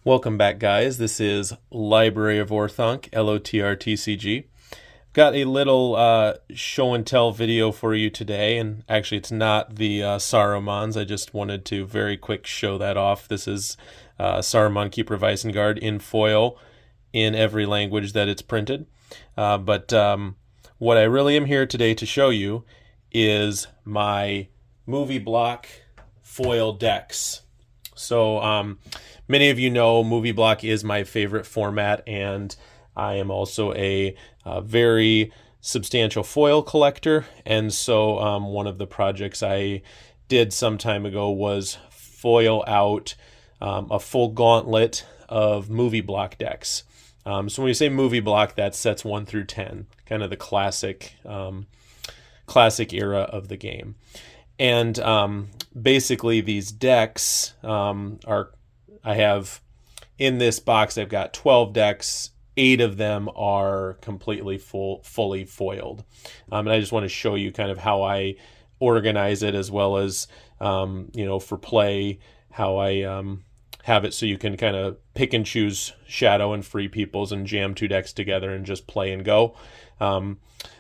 Welcome back, guys. This is Library of Orthonc, LOTR TCG. Got a little show and tell video for you today, and actually it's not the Sarumans. I just wanted to very quick show that off. This is Saruman Keeper of Isengard in foil in every language that it's printed. But what I really am here today to show you is my movie block foil decks. So many of you know movie block is my favorite format, and I am also a very substantial foil collector. And so one of the projects I did some time ago was foil out a full gauntlet of movie block decks. So when we say movie block, that's sets 1 through 10, kind of the classic era of the game. And basically these decks I have in this box, I've got 12 decks. 8 of them are completely fully foiled. And I just want to show you kind of how I organize it, as well as, for play, how I have it so you can kind of pick and choose Shadow and Free Peoples and jam 2 decks together and just play and go.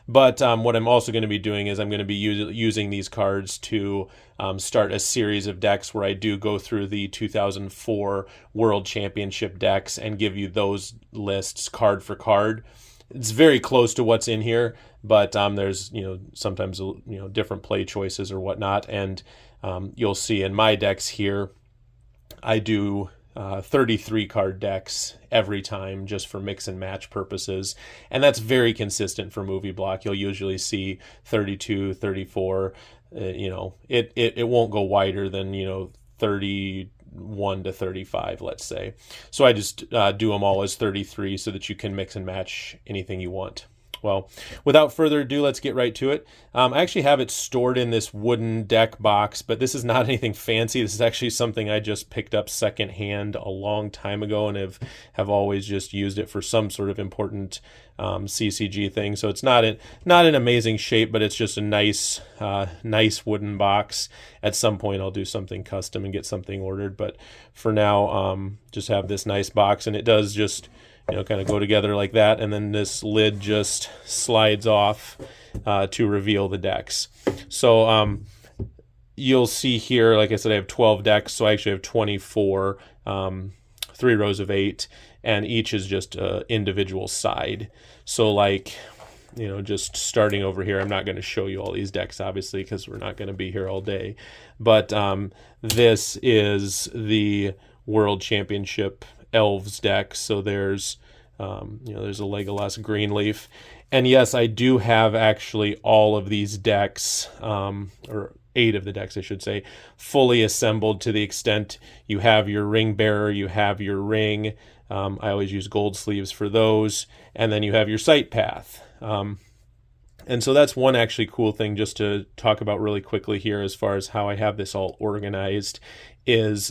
But what I'm also going to be doing is I'm going to be using these cards to start a series of decks where I do go through the 2004 World Championship decks and give you those lists card for card. It's very close to what's in here, but there's sometimes different play choices or whatnot, and you'll see in my decks here I do 33 card decks every time, just for mix and match purposes, and that's very consistent for movie block. You'll usually see 32, 34. It won't go wider than 31 to 35, let's say. So I just do them all as 33 so that you can mix and match anything you want. Well, without further ado, let's get right to it. I actually have it stored in this wooden deck box, but this is not anything fancy. This is actually something I just picked up secondhand a long time ago, and have always just used it for some sort of important CCG thing. So it's not an amazing shape, but it's just a nice wooden box. At some point, I'll do something custom and get something ordered, but for now, just have this nice box, and it does just kind of go together like that, and then this lid just slides off to reveal the decks. So you'll see here, like I said, I have 12 decks, so I actually have 24, 3 rows of 8, and each is just an individual side. So just starting over here, I'm not going to show you all these decks, obviously, because we're not going to be here all day. But this is the World Championship Elves deck. So there's there's a Legolas Greenleaf, and yes, I do have actually all of these decks, or 8 of the decks I should say, fully assembled to the extent you have your ring bearer, you have your ring. I always use gold sleeves for those, and then you have your sight path. And so that's one actually cool thing just to talk about really quickly here, as far as how I have this all organized, is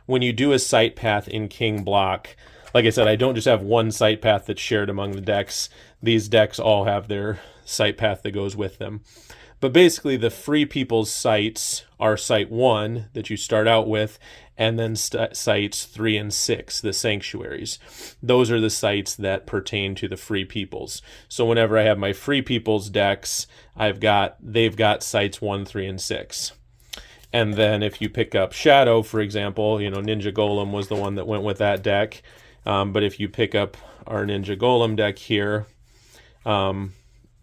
when you do a sight path in King block, like I said, I don't just have one sight path that's shared among the decks. These decks all have their sight path that goes with them. But basically the Free People's sights are sight 1 that you start out with, and then sights 3 and 6, the sanctuaries. Those are the sights that pertain to the Free Peoples. So whenever I have my Free People's decks, they've got sights 1, 3, and 6. And then if you pick up Shadow, for example, Ninja Golem was the one that went with that deck. But if you pick up our Ninja Golem deck here,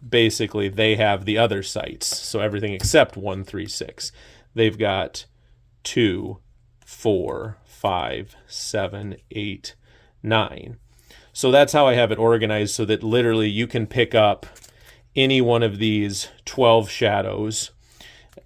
basically they have the other sights. So everything except 1, 3, 6. They've got 2, 4, 5, 7, 8, 9. So that's how I have it organized, so that literally you can pick up any one of these 12 shadows.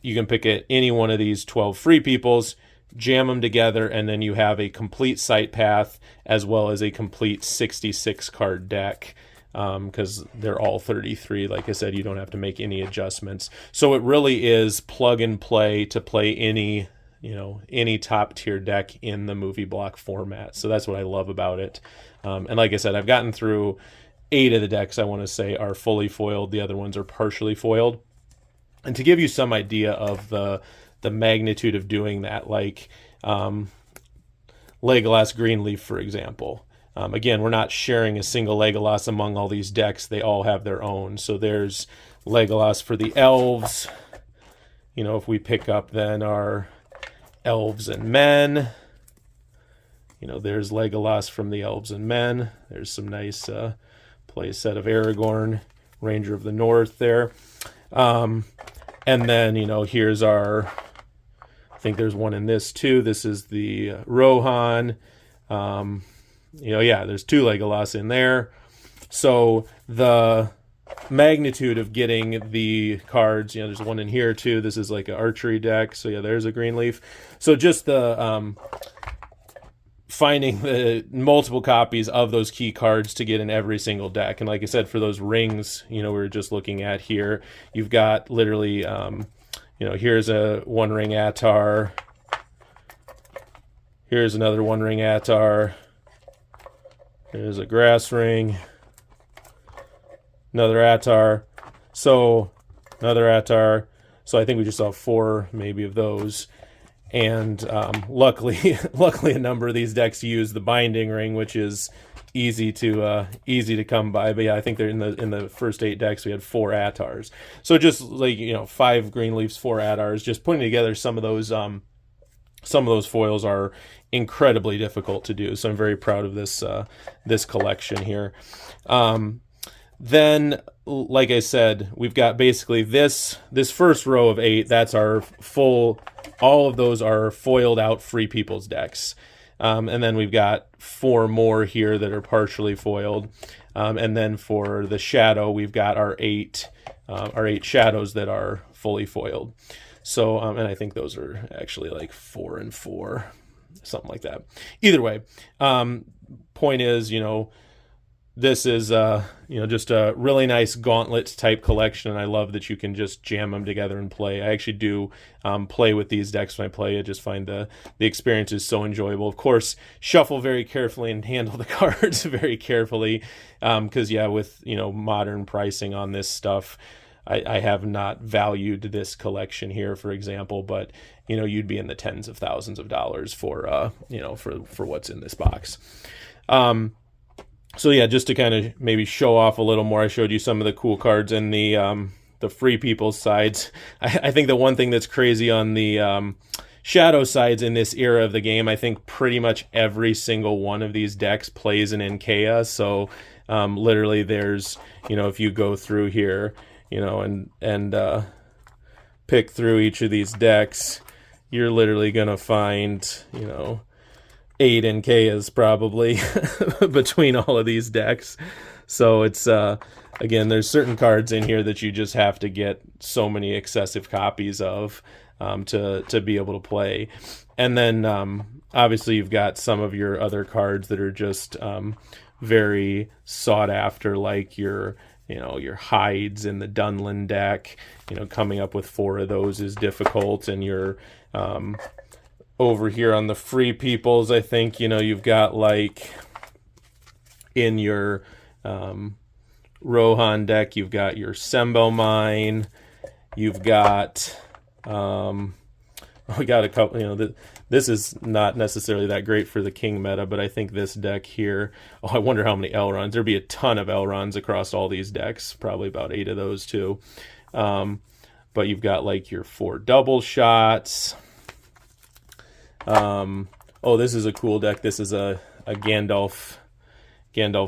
You can pick at any one of these 12 Free Peoples, jam them together, and then you have a complete sight path as well as a complete 66 card deck, because they're all 33. Like I said, you don't have to make any adjustments. So it really is plug and play to play any top tier deck in the movie block format. So that's what I love about it. And like I said, I've gotten through 8 of the decks, I want to say, are fully foiled. The other ones are partially foiled. And to give you some idea of the magnitude of doing that, like Legolas Greenleaf, for example. Again, we're not sharing a single Legolas among all these decks. They all have their own. So there's Legolas for the elves. You know, if we pick up then our elves and men, you know, there's Legolas from the elves and men. There's some nice play set of Aragorn, Ranger of the North there. And then, you know, here's our, I think there's one in this too. This is the Rohan. You know, yeah, there's 2 Legolas in there. So the magnitude of getting the cards, you know, there's one in here too. This is like an archery deck. So yeah, there's a Greenleaf. So just the finding the multiple copies of those key cards to get in every single deck. And like I said, for those rings, you know, we were just looking at here, you've got literally, you know, here's a 1-ring Attar. Here's another 1-ring Attar. There's a grass ring. Another Attar. So, another Attar. So I think we just saw 4 maybe of those. And luckily a number of these decks use the binding ring, which is easy to come by. But yeah, I think they're in the first 8 decks we had 4 Attars. So just like, you know, 5 Greenleafs, 4 Attars. Just putting together some of those foils are incredibly difficult to do. So I'm very proud of this collection here. Then, like I said, we've got basically this first row of 8. That's our full. All of those are foiled out Free People's decks. And then we've got 4 more here that are partially foiled. And then for the Shadow, we've got our 8 Shadows that are fully foiled. So, and I think those are actually like 4 and 4, something like that. Either way, point is, you know, this is, you know, just a really nice Gauntlet type collection. And I love that you can just jam them together and play. I actually do play with these decks when I play. I just find the experience is so enjoyable. Of course, shuffle very carefully and handle the cards very carefully. Because, yeah, with, you know, modern pricing on this stuff, I have not valued this collection here, for example, but, you know, you'd be in the tens of thousands of dollars for, you know, for what's in this box. So yeah, just to kind of maybe show off a little more, I showed you some of the cool cards in the Free People's sides. I think the one thing that's crazy on the Shadow sides in this era of the game, I think pretty much every single one of these decks plays an Inkea. So literally there's, you know, if you go through here, you know, and pick through each of these decks, you're literally going to find, you know, 8 Nkeas probably between all of these decks. So it's, again, there's certain cards in here that you just have to get so many excessive copies of to be able to play. And then obviously you've got some of your other cards that are just very sought after, like your, you know, your Hides in the Dunlin deck. You know, coming up with 4 of those is difficult. And your over here on the Free Peoples, I think, you know, you've got like in your Rohan deck, you've got your Sembo Mine, you've got we got a couple, you know, this is not necessarily that great for the King meta, but I think this deck here, oh, I wonder how many Elrons. There'd be a ton of Elrons across all these decks, probably about 8 of those too. But you've got like your 4 double shots. Oh, this is a cool deck. This is a Gandalf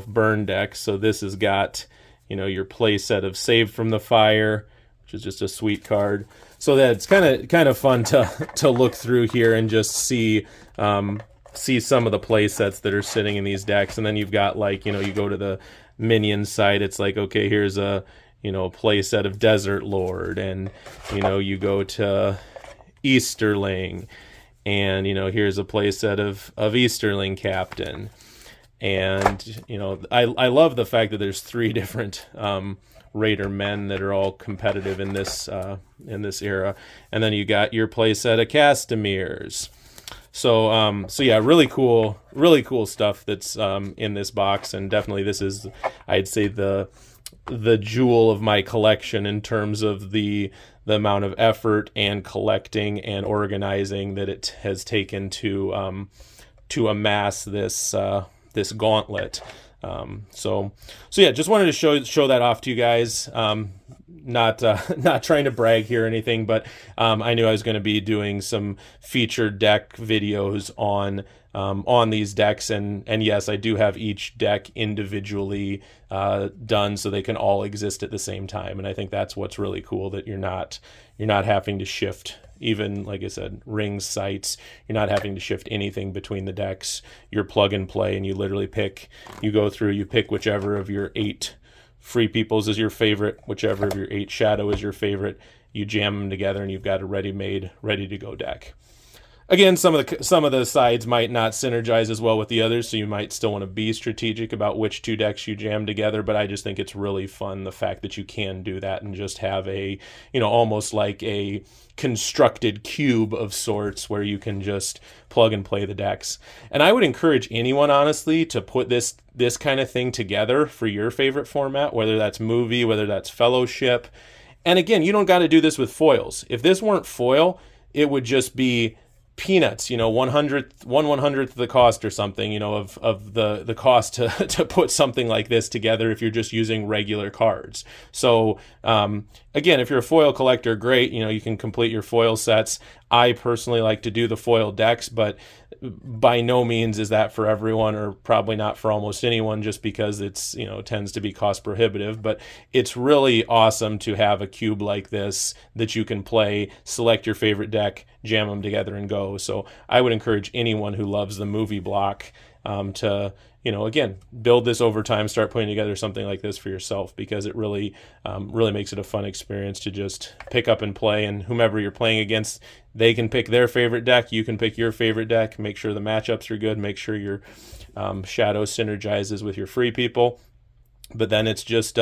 burn deck. So this has got, you know, your play set of Save from the Fire, which is just a sweet card. So that's kind of fun to look through here and just see some of the play sets that are sitting in these decks. And then you've got, like, you know, you go to the minion side, it's like, okay, here's a, you know, play set of Desert Lord, and, you know, you go to Easterling, and, you know, here's a play set of Easterling Captain. And, you know, I love the fact that there's 3 different Raider men that are all competitive in this era. And then you got your play set of Castemirs. So so yeah, really cool stuff that's in this box, and definitely this is, I'd say, the jewel of my collection in terms of the amount of effort and collecting and organizing that it has taken to to amass this this gauntlet. So yeah, just wanted to show that off to you guys. Not not trying to brag here or anything, but I knew I was going to be doing some featured deck videos on these decks, and yes, I do have each deck individually done so they can all exist at the same time. And I think that's what's really cool, that you're not having to shift, even like I said, rings, sights. You're not having to shift anything between the decks. You're plug and play, and you literally pick. You go through, you pick whichever of your 8 Free Peoples is your favorite, whichever of your 8 Shadow is your favorite. You jam them together, and you've got a ready-made, ready-to-go deck. Again, some of the sides might not synergize as well with the others, so you might still want to be strategic about which 2 decks you jam together, but I just think it's really fun, the fact that you can do that and just have a, almost like a constructed cube of sorts where you can just plug and play the decks. And I would encourage anyone, honestly, to put this kind of thing together for your favorite format, whether that's movie, whether that's fellowship. And again, you don't got to do this with foils. If this weren't foil, it would just be peanuts, 1/100th the cost or something, of the cost to put something like this together if you're just using regular cards. So again, if you're a foil collector, great, you can complete your foil sets. I personally like to do the foil decks, but by no means is that for everyone, or probably not for almost anyone, just because it's, tends to be cost prohibitive. But it's really awesome to have a cube like this that you can play, select your favorite deck, jam them together and go. So I would encourage anyone who loves the movie block to, again, build this over time, start putting together something like this for yourself, because it really makes it a fun experience to just pick up and play. And whomever you're playing against, they can pick their favorite deck, you can pick your favorite deck, make sure the matchups are good, make sure your Shadow synergizes with your Free People. But then it's just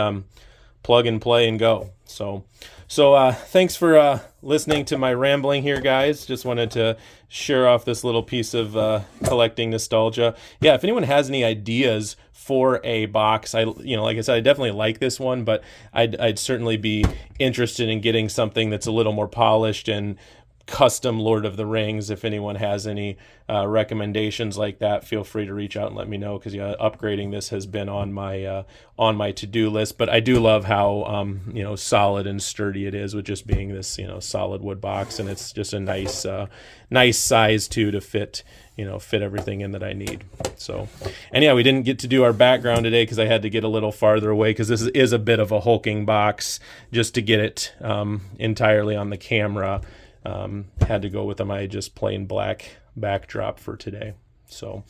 plug and play and go. So thanks for listening to my rambling here, guys. Just wanted to share off this little piece of collecting nostalgia. Yeah, if anyone has any ideas for a box, like I said, I definitely like this one, but I'd certainly be interested in getting something that's a little more polished and custom Lord of the Rings. If anyone has any recommendations like that, feel free to reach out and let me know, because upgrading this has been on my to-do list. But I do love how solid and sturdy it is, with just being this solid wood box, and it's just a nice size too, to fit everything in that I need. So, and yeah, we didn't get to do our background today because I had to get a little farther away, because this is a bit of a hulking box, just to get it entirely on the camera. Had to go with my just plain black backdrop for today. So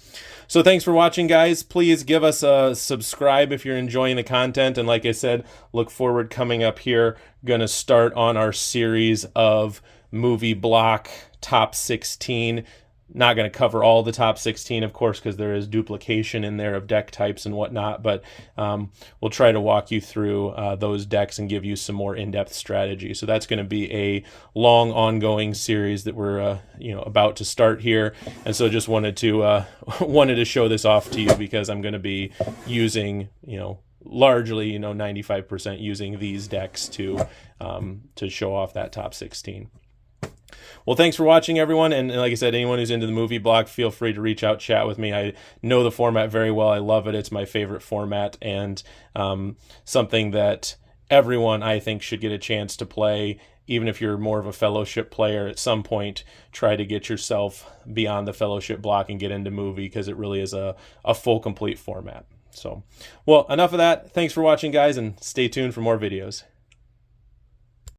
thanks for watching, guys. Please give us a subscribe if you're enjoying the content. And like I said, look forward, coming up here, going to start on our series of movie block top 16. Not going to cover all the top 16, of course, because there is duplication in there of deck types and whatnot, but we'll try to walk you through those decks and give you some more in-depth strategy. So that's going to be a long, ongoing series that we're about to start here. And so just wanted to show this off to you, because I'm going to be using largely 95% using these decks to show off that top 16. Well, thanks for watching, everyone. And like I said, anyone who's into the movie block, feel free to reach out, chat with me. I know the format very well. I love it. It's my favorite format, and something that everyone, I think, should get a chance to play. Even if you're more of a fellowship player, at some point, try to get yourself beyond the fellowship block and get into movie, because it really is a full, complete format. So, well, enough of that. Thanks for watching, guys, and stay tuned for more videos.